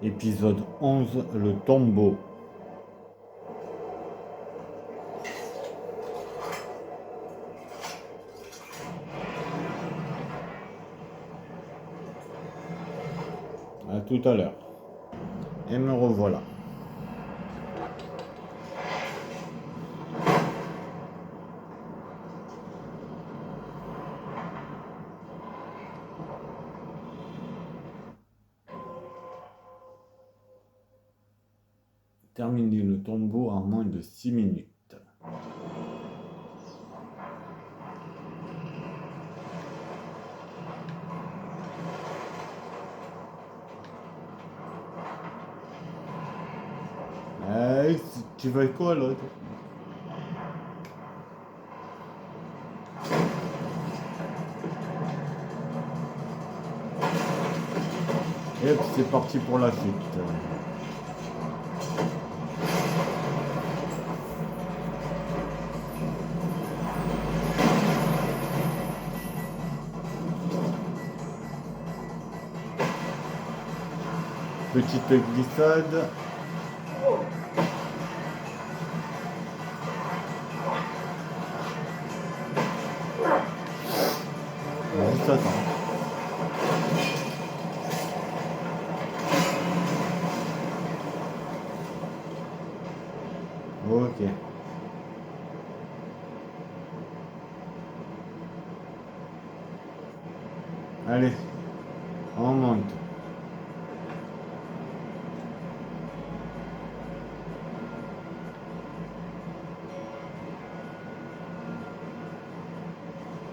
Épisode 11, le tombeau. À tout à l'heure. Et me revoilà. Terminer le tombeau en moins de 6 minutes. Tu veux quoi là? Et hop, c'est parti pour la suite. Petite glissade. Juste attends. Ok. Allez, on monte.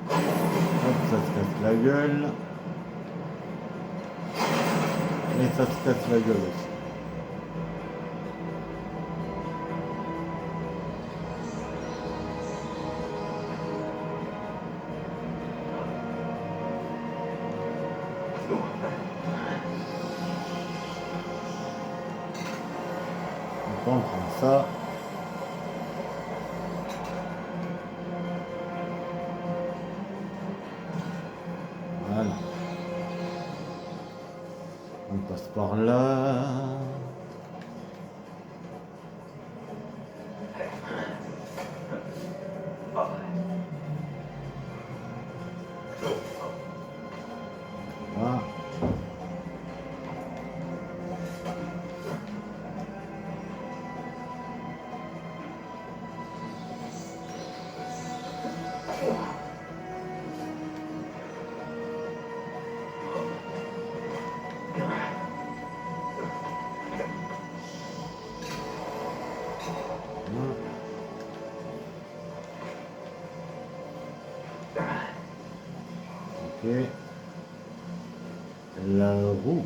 Hop, ça se casse la gueule. Et ça se casse la gueule aussi. Donc on prend ça. Voilà. On passe par là. Voilà. Ok. La roue.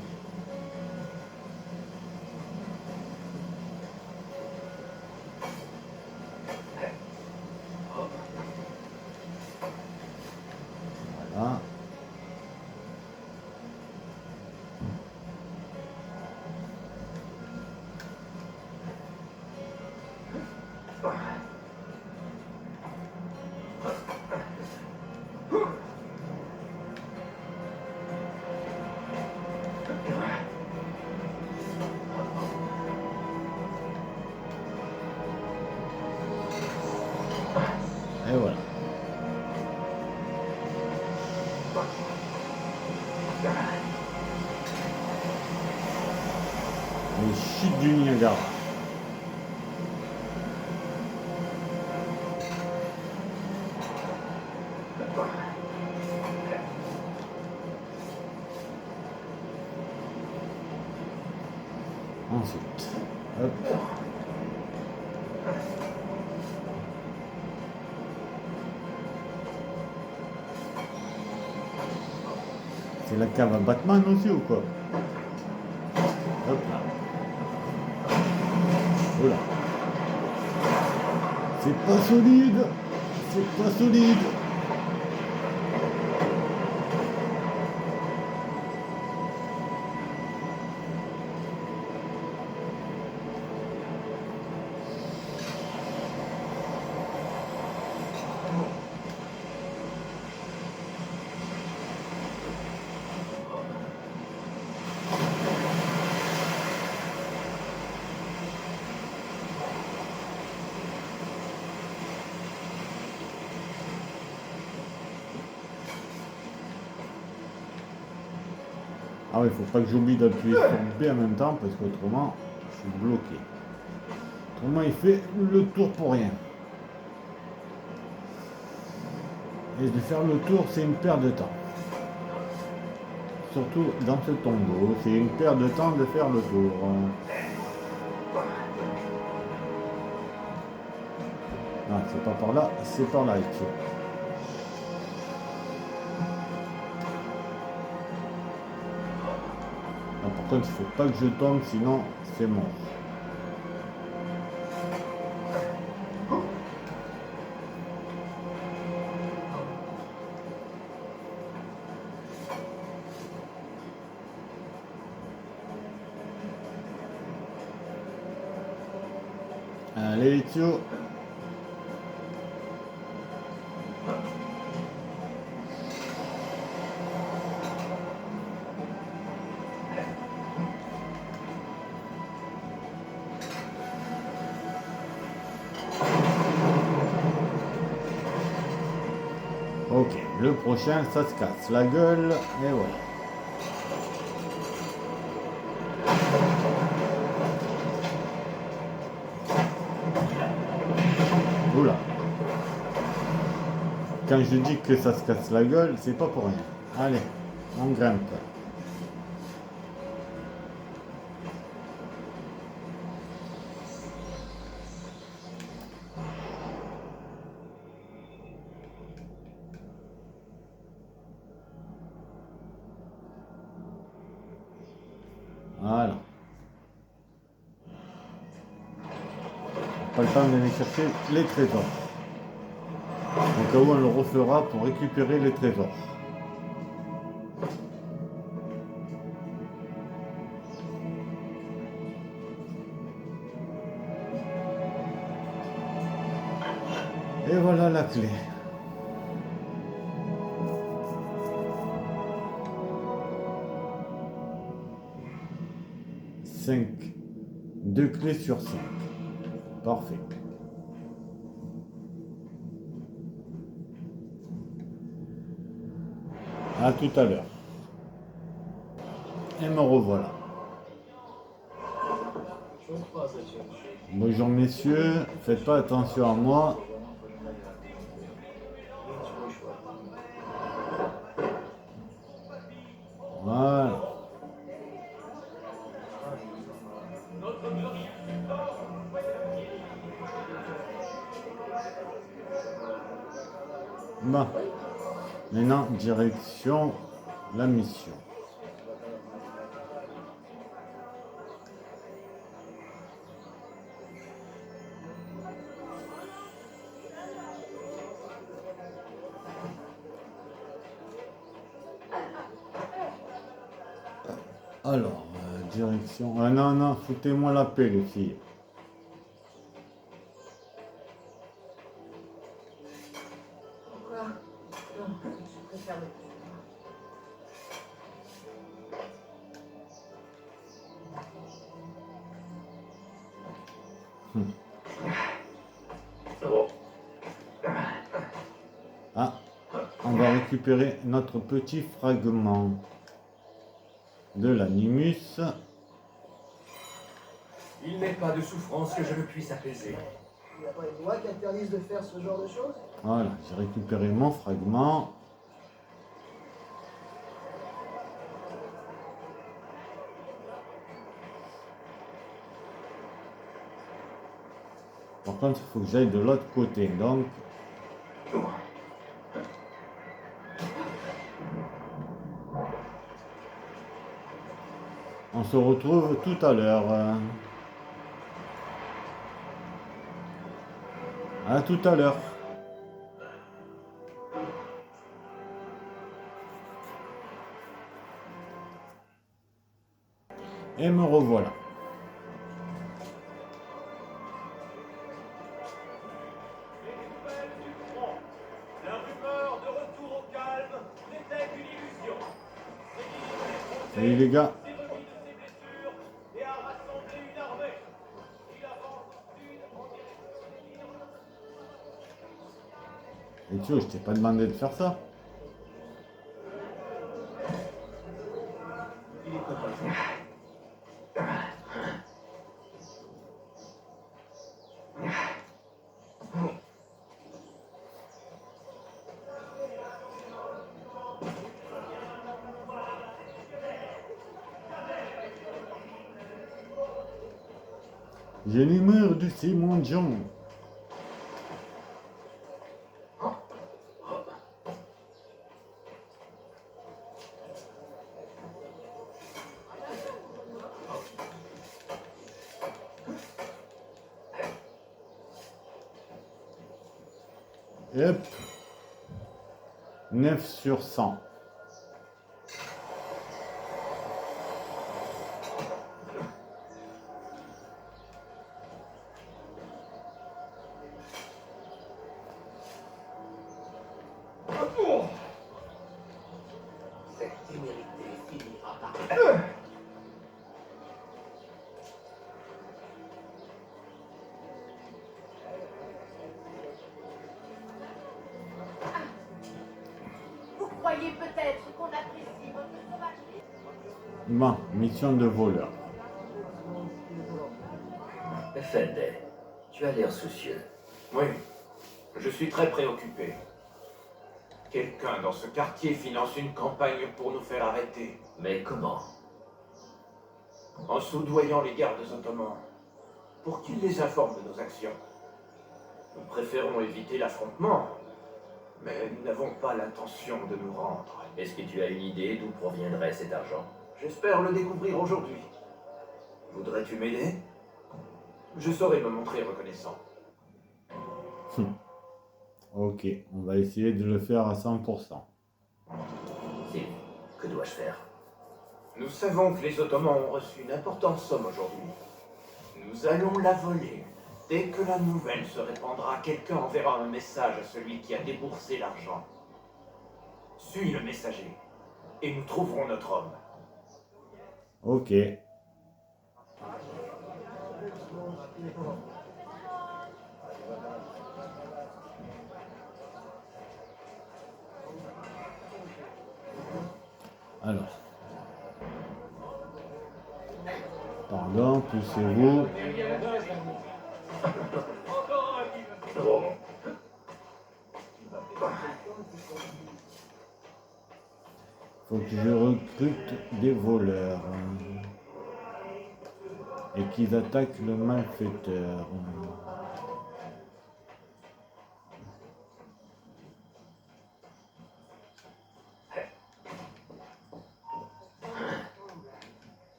Voilà. Et voilà. Les chutes du Niagara. Ensuite, hop. C'est la cave à Batman aussi ou quoi? Hop là. Oula. C'est pas solide. C'est pas solide. Ah, il faut pas que j'oublie d'appuyer sur B en même temps parce qu'autrement, je suis bloqué. Autrement, il fait le tour pour rien. Et de faire le tour, c'est une perte de temps. Surtout dans ce tombeau, c'est une perte de temps de faire le tour. Non, c'est pas par là, c'est par là, ici. Là, par contre, il faut pas que je tombe, sinon c'est mort. Allez, Tio. Ok, le prochain, ça se casse la gueule, et voilà. Oula. Quand je dis que ça se casse la gueule, c'est pas pour rien. Allez, on grimpe. Voilà. Pas le temps d'aller chercher les trésors. Au cas où on le refera pour récupérer les trésors. Et voilà la clé. Cinq. 2 clés sur 5. Parfait. À tout à l'heure. Et me revoilà. Bonjour messieurs, faites pas attention à moi. Voilà. Bon. Maintenant, direction la mission. Alors, direction... Ah non, non, foutez-moi la paix les filles. Pourquoi? Non, je préfère le... Ah, on va récupérer notre petit fragment de l'animus. Il n'est pas de souffrance que je ne puisse apaiser. Il n'y a pas les lois qui interdisent de faire ce genre de choses? Voilà, j'ai récupéré mon fragment. Par contre, il faut que j'aille de l'autre côté, donc... On se retrouve tout à l'heure. À tout à l'heure. Et me revoilà. La rumeur de retour au calme n'était qu'une illusion. Salut les gars. S'est remis de ses blessures et a rassemblé une armée. Il avance sud en direction des îles. Et tu vois, je t'ai pas demandé de faire ça. Il J'ai l'humeur de ces mendiants. Hop. 9 sur 100. Cette témérité finira par... Vous croyez peut-être qu'on apprécie votre sauvagerie? Bon, mission de voleur. Fendel, tu as l'air soucieux. Oui, je suis très préoccupé. Quelqu'un dans ce quartier finance une campagne pour nous faire arrêter, Mais comment? en soudoyant les gardes ottomans, pour qu'ils les informent de nos actions. Nous préférons éviter l'affrontement, mais nous n'avons pas l'intention de nous rendre. Est-ce que tu as une idée d'où proviendrait cet argent? J'espère le découvrir aujourd'hui. Voudrais-tu m'aider? Je saurai me montrer reconnaissant. Ok, on va essayer de le faire à 100%. Sylvie, que dois-je faire? Nous savons que les Ottomans ont reçu une importante somme aujourd'hui. Nous allons la voler. Dès que la nouvelle se répandra, quelqu'un enverra un message à celui qui a déboursé l'argent. Suis le messager, et nous trouverons notre homme. Ok. Alors. Pardon, poussez-vous. Faut que je recrute des voleurs. Et qu'ils attaquent le malfaiteur.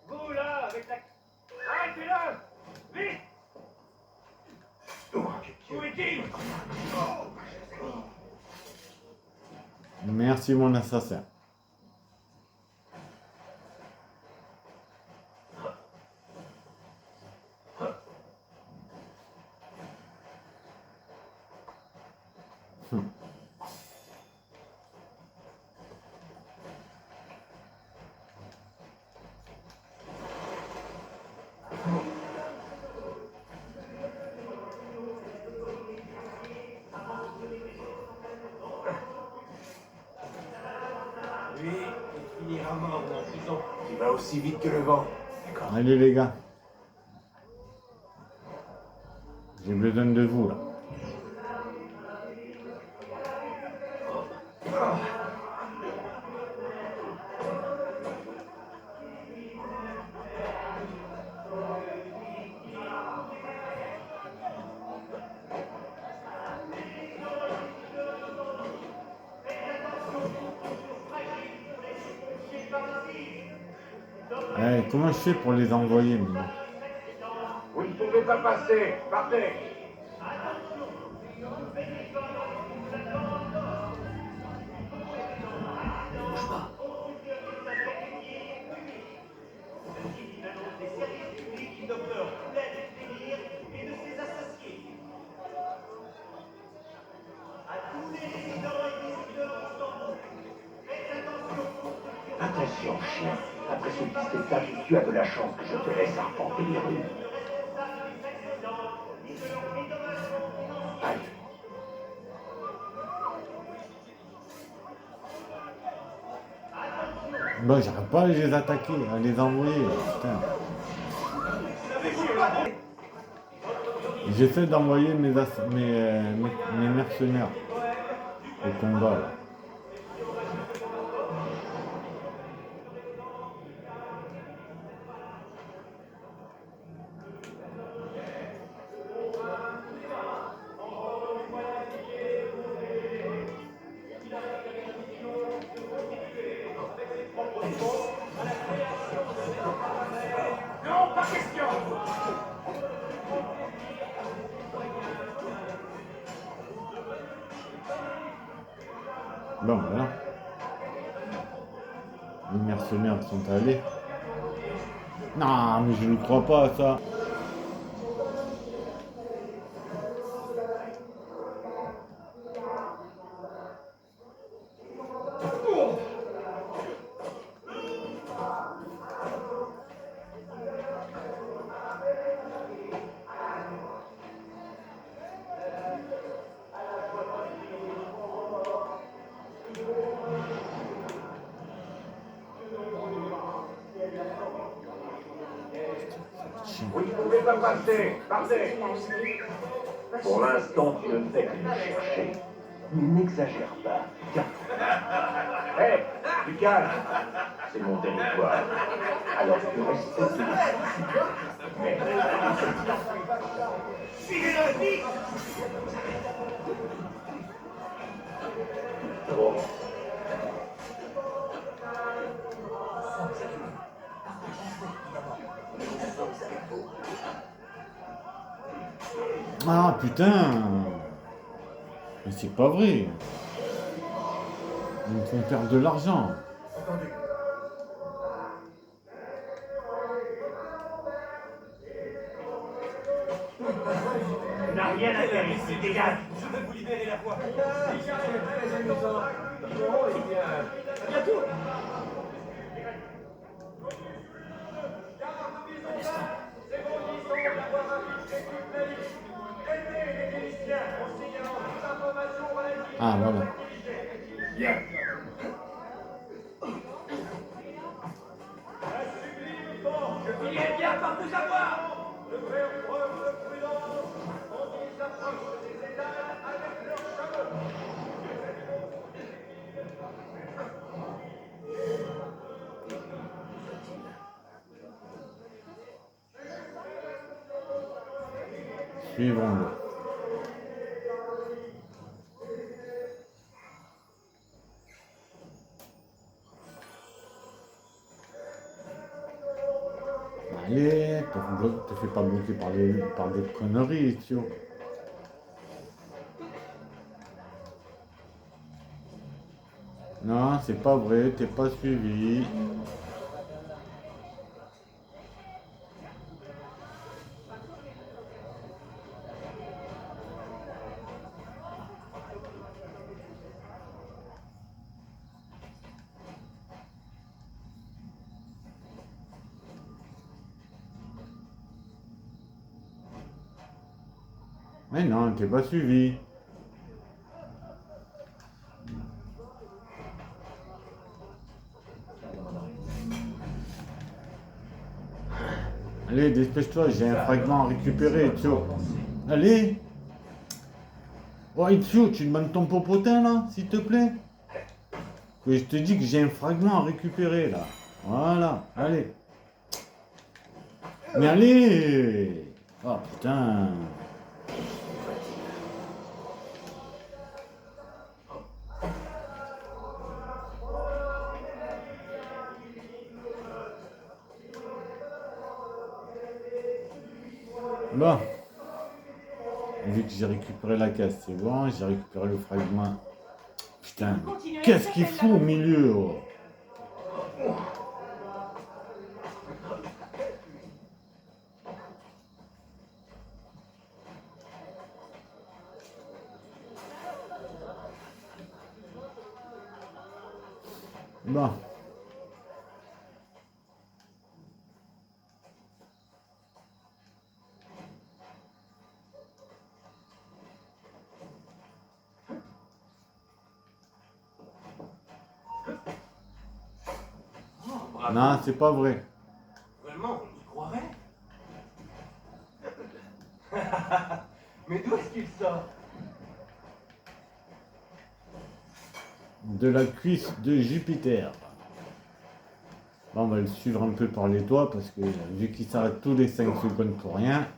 Vous là, avec la... Arrêtez-le! Vite! Où est-il? Merci mon assassin. Lui, il finira mort ou en prison. Il va aussi vite que le vent. Allez les gars. J'ai besoin de vous là. Eh, comment je fais pour les envoyer maintenant? Vous ne pouvez pas passer. Partez! Bouge pas. Des services publics, docteur Plaide Délire et de ses associés. À tous les résidents et visiteurs d'Istanbul, faites attention. Attention, chien. Après ce petit spectacle, tu as de la chance que je te laisse arpenter les rues. Halte. Bon, j'arrive pas à les attaquer, à les envoyer. Putain. J'essaie d'envoyer mes mercenaires au combat là. Bon, voilà. Les mercenaires sont allés. Non, mais je ne crois pas à ça. Vous ne pouvez pas passer. Partez. Pour l'instant, tu ne fais que nous chercher. N'exagère pas. Tiens. Hé, du calme. C'est mon territoire. Alors tu respectes les principes. Mais... Bon. Ah putain. Mais c'est pas vrai. Ils me font perdre de l'argent. Tu n'as rien à faire ici, dégage. Je vais vous libérer la voie. Ah voilà. Je finirai bien par vous avoir. De faire preuve de prudence quand ils approchent des étals avec leurs chevaux. Suivons-le. Allez, te fais pas bloquer par des conneries, tu vois. Non, c'est pas vrai, t'es pas suivi. Mais non, t'es pas suivi. Allez, dépêche-toi, j'ai un fragment à récupérer, Tio. Allez. Oh, Tio, tu demandes ton popotin, là, s'il te plaît. Que je te dis que j'ai un fragment à récupérer, là. Voilà, allez. Mais allez. Oh, putain. Bon. Vu que j'ai récupéré la caisse, c'est bon, j'ai récupéré le fragment. Putain, qu'est-ce qu'il fout au milieu, oh. Bon. Non, c'est pas vrai. Vraiment, on y croirait? Mais d'où est-ce qu'il sort? De la cuisse de Jupiter. Bon, on va le suivre un peu par les doigts parce que vu qu'il s'arrête tous les 5 secondes pour rien.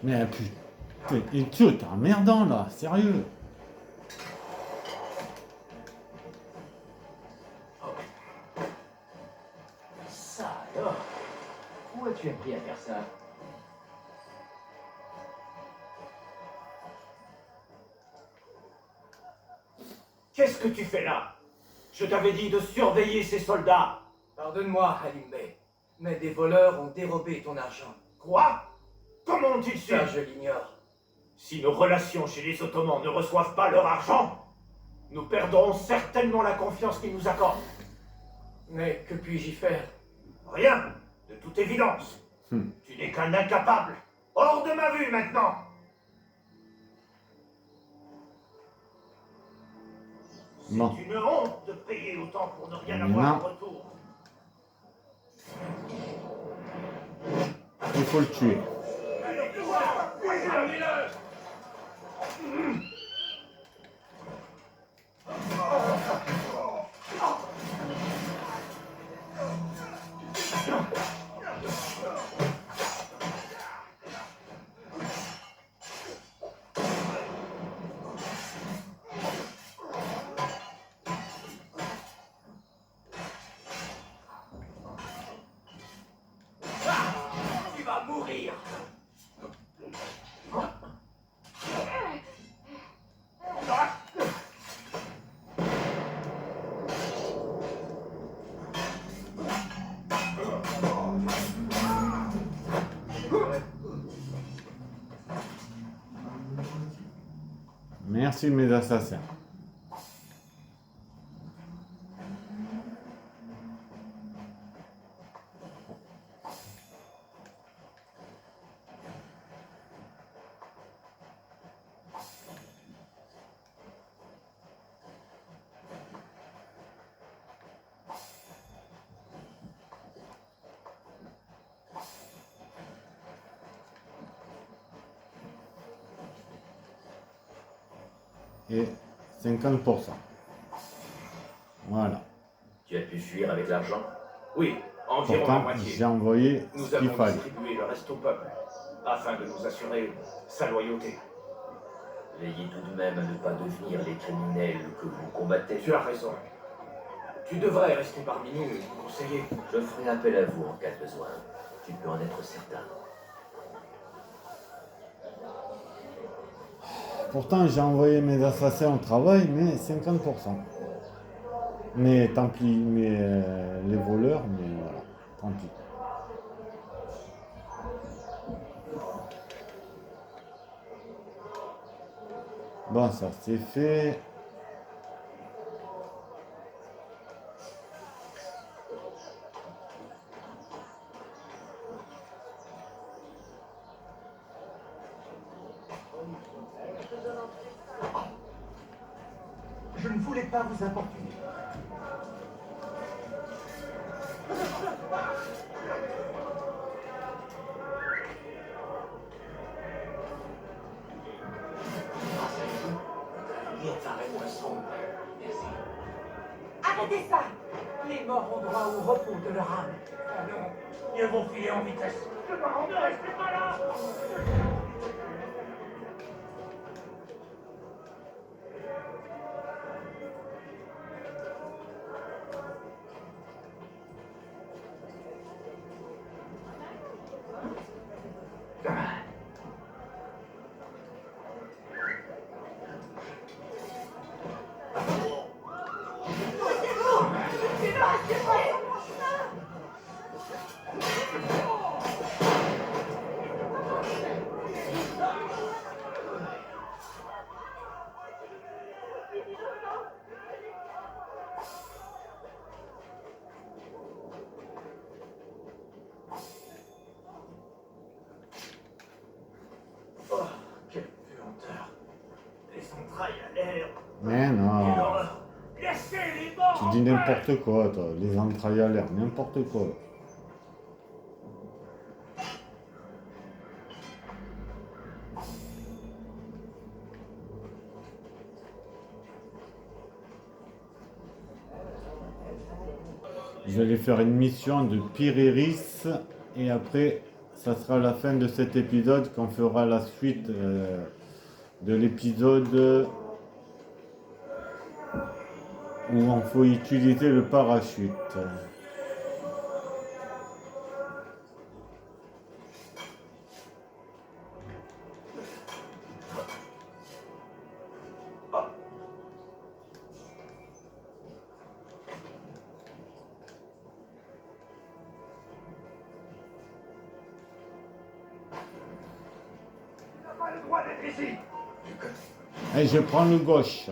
Mais putain, et tu t'es emmerdant là, sérieux. ça. Qu'est-ce que tu fais là? Je t'avais dit de surveiller ces soldats. Pardonne-moi, Halim Bey, mais des voleurs ont dérobé ton argent. Quoi? Comment ont-ils su? Ça, je l'ignore. Si nos relations chez les Ottomans ne reçoivent pas leur argent, nous perdrons certainement la confiance qu'ils nous accordent. Mais que puis-je y faire? Rien, de toute évidence. Tu n'es qu'un incapable. Hors de ma vue maintenant. Non. C'est une honte de payer autant pour ne rien Non. avoir en retour. Il faut le tuer. Tu vas mourir. Merci mes assassins. Et 50%. Voilà. Tu as pu fuir avec l'argent? Oui, environ la Pourtant, moitié. j'ai envoyé Nous ce qu'il avons fallait. distribué le reste au peuple, afin de nous assurer sa loyauté. Veillez tout de même à ne pas devenir les criminels que vous combattez. Tu as raison. Tu devrais rester parmi nous et nous conseiller. Je ferai appel à vous en cas de besoin. Tu peux en être certain. Pourtant, j'ai envoyé mes assassins au travail, mais 50%. Mais tant pis, mais les voleurs, mais voilà, tant pis. Bon, ça c'est fait. Je ne voulais pas vous importuner. Arrêtez ça! Les morts ont droit au repos de leur âme. Allons, mieux vaut filer en vitesse. Ne restez pas là! Oh, quelle puanteur. Les entrailles à l'air. Mais non, Quelle horreur. Laissez les morts tu en dis paix. n'importe quoi, toi. Les entrailles à l'air, n'importe quoi. Je vais aller faire une mission de Pyréris et après, ça sera la fin de cet épisode qu'on fera la suite de l'épisode où il faut utiliser le parachute. pas le droit d'être ici. Et je prends le gauche.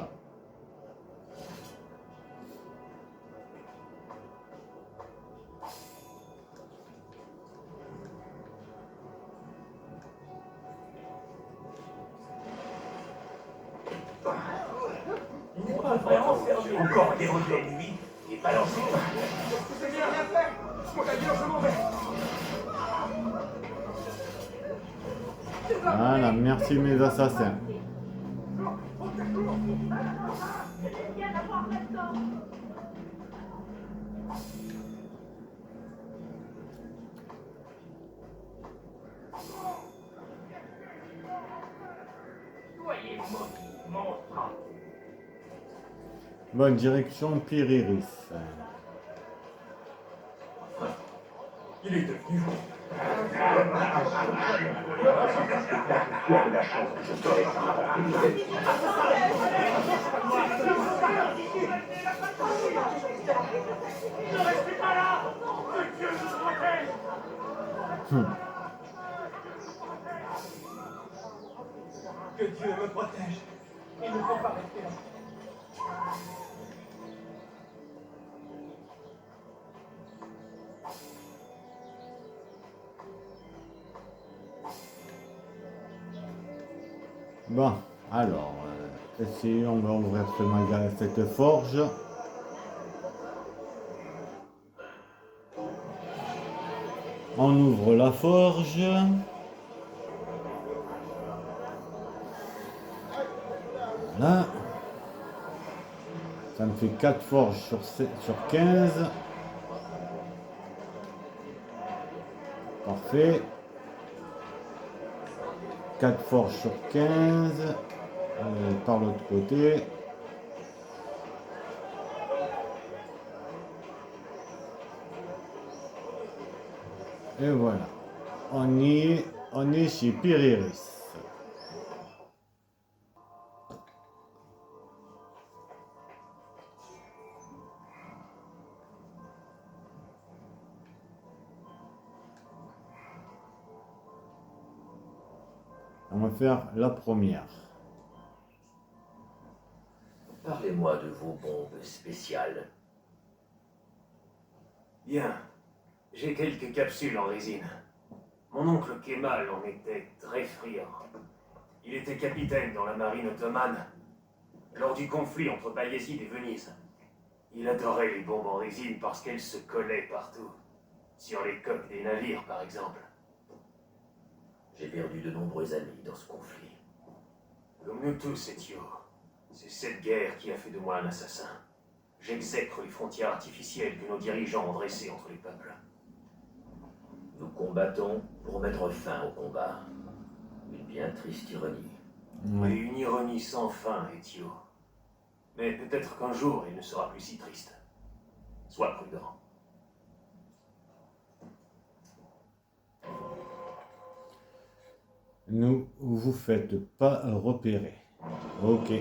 Encore dérangé lui et balancé. C'est bien rien fait. Mon avion, je m'en vais. Voilà, merci mes assassins. C'est bien d'avoir maintenant. Soyez maudits, monstre. Bonne direction Piriris. Il est devenu fou. Tu as de la chance que je te laisse. Ne restez pas là. Que Dieu nous protège. Que Dieu me protège. Il ne faut pas rester là. Bon, alors, essayons, on va ouvrir ce magasin, cette forge. On ouvre la forge. Voilà. Ça me fait 4 forges sur 15. Parfait. 4 forges sur 15. Par l'autre côté. Et voilà. On est chez Piriris. On va faire la première. Parlez-moi de vos bombes spéciales. Bien. J'ai quelques capsules en résine. Mon oncle Kemal en était très friand. Il était capitaine dans la marine ottomane lors du conflit entre Bayezid et Venise. Il adorait les bombes en résine parce qu'elles se collaient partout. Sur les coques des navires, par exemple. J'ai perdu de nombreux amis dans ce conflit. Comme nous tous, Ezio. C'est cette guerre qui a fait de moi un assassin. J'exècre les frontières artificielles que nos dirigeants ont dressées entre les peuples. Nous combattons pour mettre fin au combat. Une bien triste ironie. Ouais. Et une ironie sans fin, Ezio. Mais peut-être qu'un jour, il ne sera plus si triste. Sois prudent. Ne vous faites pas repérer. Ok.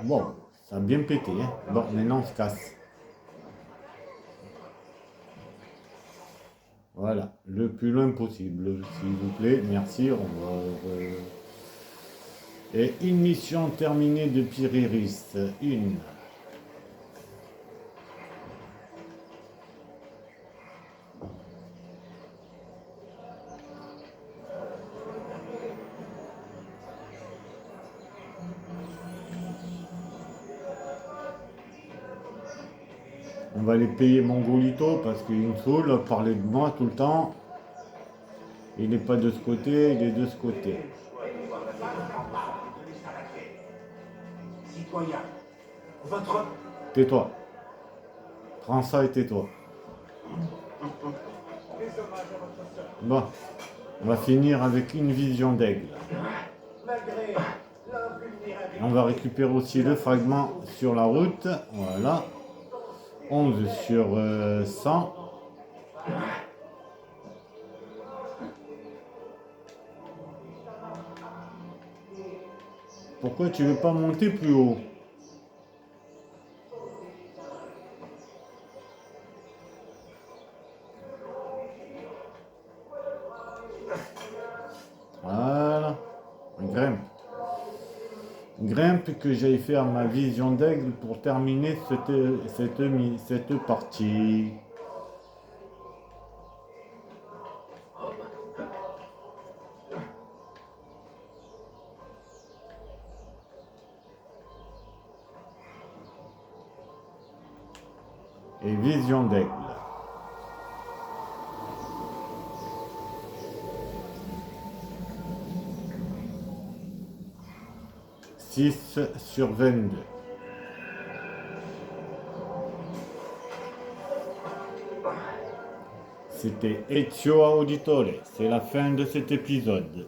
Bon, ça a bien pété, hein. Bon, maintenant on se casse. Voilà, le plus loin possible, s'il vous plaît. Merci. Et une mission terminée de Piriris. Une. On va les payer Mongolito parce qu'il me saoule parler de moi tout le temps. Il n'est pas de ce côté, il est de ce côté. Citoyen, votre... Tais-toi. Prends ça et tais-toi. Bon, on va finir avec une vision d'aigle. Malgré l'invulnérabilité On va récupérer aussi le fragment sur la route. Voilà. 11 sur 100. Pourquoi tu veux pas monter plus haut? Voilà. Grimpe. Grimpe que j'aille faire ma vision d'aigle pour terminer cette partie. Et vision d'aigle. « 6 sur 22. C'était Ezio Auditore. C'est la fin de cet épisode.